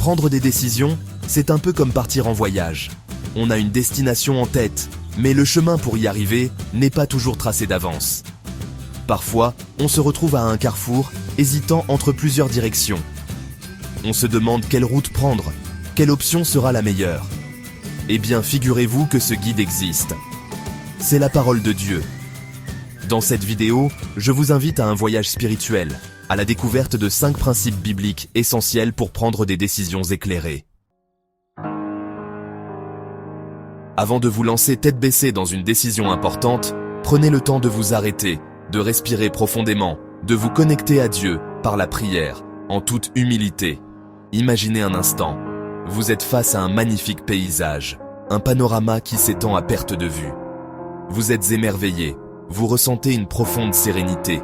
Prendre des décisions, c'est un peu comme partir en voyage. On a une destination en tête, mais le chemin pour y arriver n'est pas toujours tracé d'avance. Parfois, on se retrouve à un carrefour, hésitant entre plusieurs directions. On se demande quelle route prendre, quelle option sera la meilleure. Eh bien, figurez-vous que ce guide existe. C'est la parole de Dieu. Dans cette vidéo, je vous invite à un voyage spirituel, à la découverte de 5 principes bibliques essentiels pour prendre des décisions éclairées. Avant de vous lancer tête baissée dans une décision importante, prenez le temps de vous arrêter, de respirer profondément, de vous connecter à Dieu par la prière, en toute humilité. Imaginez un instant, vous êtes face à un magnifique paysage, un panorama qui s'étend à perte de vue. Vous êtes émerveillé, vous ressentez une profonde sérénité,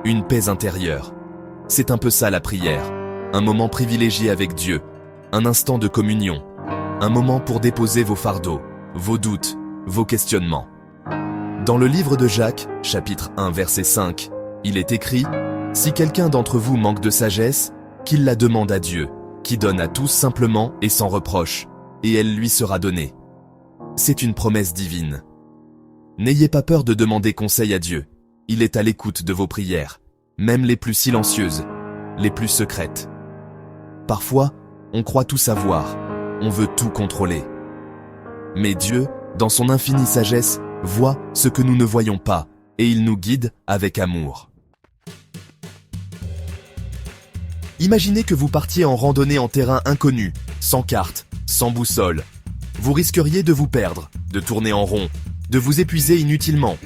une paix intérieure. C'est un peu ça la prière, un moment privilégié avec Dieu, un instant de communion, un moment pour déposer vos fardeaux, vos doutes, vos questionnements. Dans le livre de Jacques, chapitre 1, verset 5, il est écrit « Si quelqu'un d'entre vous manque de sagesse, qu'il la demande à Dieu, qui donne à tous simplement et sans reproche, et elle lui sera donnée. » C'est une promesse divine. N'ayez pas peur de demander conseil à Dieu. Il est à l'écoute de vos prières, même les plus silencieuses, les plus secrètes. Parfois, on croit tout savoir, on veut tout contrôler. Mais Dieu, dans son infinie sagesse, voit ce que nous ne voyons pas, et il nous guide avec amour. Imaginez que vous partiez en randonnée en terrain inconnu, sans carte, sans boussole. Vous risqueriez de vous perdre, de tourner en rond, de vous épuiser inutilement.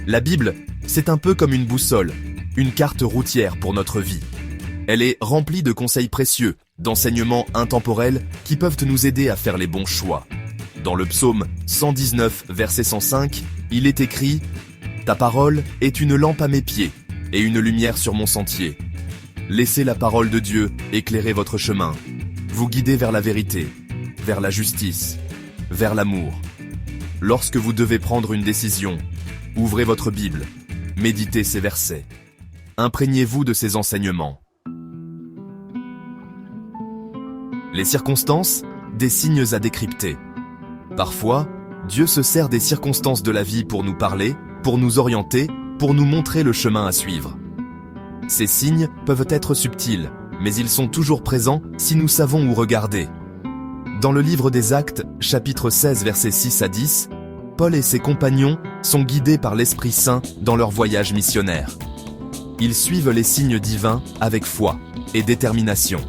La Bible, c'est un peu comme une boussole, une carte routière pour notre vie. Elle est remplie de conseils précieux, d'enseignements intemporels qui peuvent nous aider à faire les bons choix. Dans le psaume 119, verset 105, il est écrit « Ta parole est une lampe à mes pieds et une lumière sur mon sentier. Laissez la parole de Dieu éclairer votre chemin, vous guider vers la vérité, vers la justice, vers l'amour. Lorsque vous devez prendre une décision, ouvrez votre Bible, méditez ces versets. Imprégnez-vous de ces enseignements. » Les circonstances, des signes à décrypter. Parfois, Dieu se sert des circonstances de la vie pour nous parler, pour nous orienter, pour nous montrer le chemin à suivre. Ces signes peuvent être subtils, mais ils sont toujours présents si nous savons où regarder. Dans le livre des Actes, chapitre 16, versets 6 à 10, Paul et ses compagnons sont guidés par l'Esprit Saint dans leur voyage missionnaire. Ils suivent les signes divins avec foi et détermination.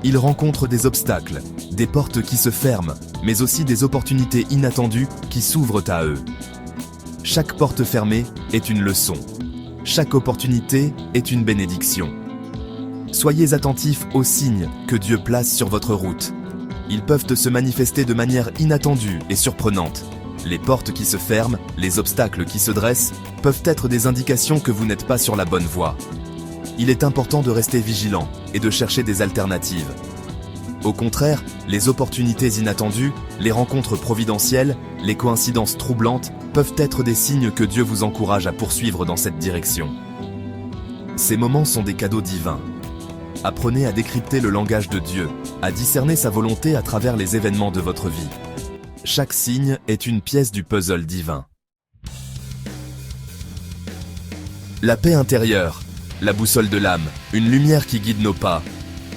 Ils rencontrent des obstacles, des portes qui se ferment, mais aussi des opportunités inattendues qui s'ouvrent à eux. Chaque porte fermée est une leçon. Chaque opportunité est une bénédiction. Soyez attentifs aux signes que Dieu place sur votre route. Ils peuvent se manifester de manière inattendue et surprenante. Les portes qui se ferment, les obstacles qui se dressent, peuvent être des indications que vous n'êtes pas sur la bonne voie. Il est important de rester vigilant et de chercher des alternatives. Au contraire, les opportunités inattendues, les rencontres providentielles, les coïncidences troublantes peuvent être des signes que Dieu vous encourage à poursuivre dans cette direction. Ces moments sont des cadeaux divins. Apprenez à décrypter le langage de Dieu, à discerner sa volonté à travers les événements de votre vie. Chaque signe est une pièce du puzzle divin. La paix intérieure, la boussole de l'âme, une lumière qui guide nos pas.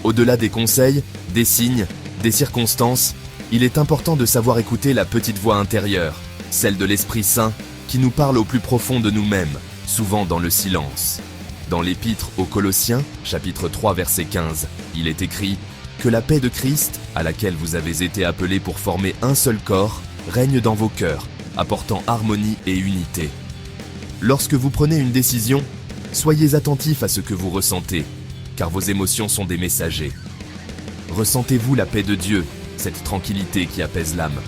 Au-delà des conseils, des signes, des circonstances, il est important de savoir écouter la petite voix intérieure, celle de l'Esprit Saint, qui nous parle au plus profond de nous-mêmes, souvent dans le silence. Dans l'Épître aux Colossiens, chapitre 3, verset 15, il est écrit « Que la paix de Christ, à laquelle vous avez été appelés pour former un seul corps, règne dans vos cœurs, apportant harmonie et unité. » Lorsque vous prenez une décision, soyez attentifs à ce que vous ressentez, car vos émotions sont des messagers. Ressentez-vous la paix de Dieu, cette tranquillité qui apaise l'âme?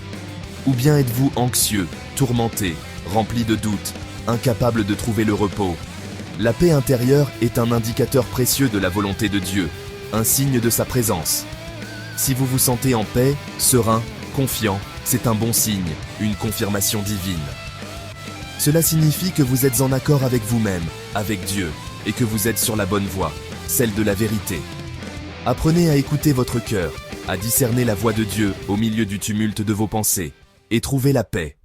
Ou bien êtes-vous anxieux, tourmenté, rempli de doutes, incapable de trouver le repos? La paix intérieure est un indicateur précieux de la volonté de Dieu, un signe de sa présence. Si vous vous sentez en paix, serein, confiant, c'est un bon signe, une confirmation divine. Cela signifie que vous êtes en accord avec vous-même, avec Dieu, et que vous êtes sur la bonne voie, celle de la vérité. Apprenez à écouter votre cœur, à discerner la voix de Dieu au milieu du tumulte de vos pensées, et trouvez la paix.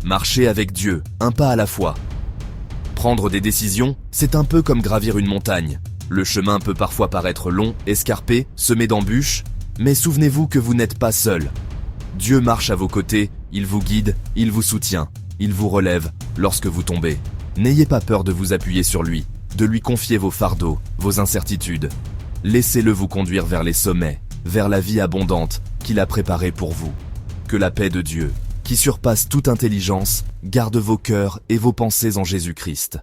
Marchez avec Dieu, un pas à la fois. Prendre des décisions, c'est un peu comme gravir une montagne. Le chemin peut parfois paraître long, escarpé, semé d'embûches, mais souvenez-vous que vous n'êtes pas seul. Dieu marche à vos côtés, il vous guide, il vous soutient, il vous relève lorsque vous tombez. N'ayez pas peur de vous appuyer sur lui, de lui confier vos fardeaux, vos incertitudes. Laissez-le vous conduire vers les sommets, vers la vie abondante qu'il a préparée pour vous. Que la paix de Dieu, qui surpasse toute intelligence, garde vos cœurs et vos pensées en Jésus-Christ.